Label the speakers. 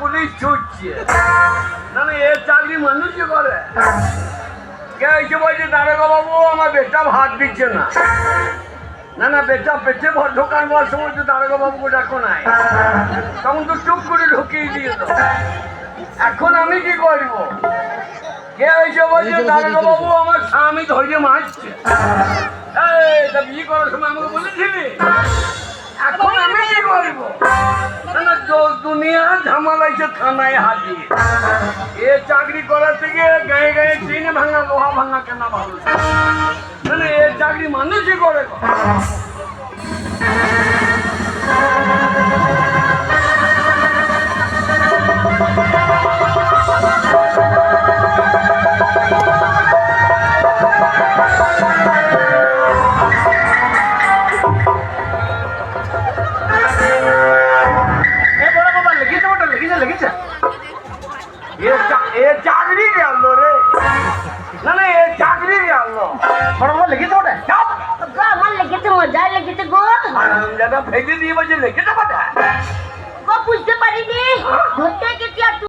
Speaker 1: Police ছুটছে। না না, এর চাকরি মানুষই করে। কে এসে বলছে দারোগা বাবু আমার বেটা ভাত দিচ্ছে না। না না, বেটা পেটে ভর ঢোকান বল সময় তো দারোগা বাবুকে ডাকো নাই, তখন তো চুপ করে ঢুকিয়ে দিয়ে তো। এখন আমি কি করবো? কে এসে বলছে দারোগা বাবু আমার স্বামী ধৈর্য মারছে। এই তা বিয়ে করার সময় আমাকে বলেছিলি? এখন আমি কি করবো? না না, দুনিয়া ঝামেলাইছে থানায় হাজির। এ চাকরি করার থেকে গায়ে গায়ে ট্রেনে ভাঙা লোহা ভাঙা কেনা ভালো। না না, এ চাকরি মানুষই করে। চাকরি গেল রে। না না, এ চাকরি গেল। লিখিতে ওটা
Speaker 2: আমার লেগেছে, মজাই লেগেছে গো।
Speaker 1: ফেলে দিয়ে বলছে লিখিতে ওটা
Speaker 2: বুঝতে পারিনি, ধরতে গেছি আর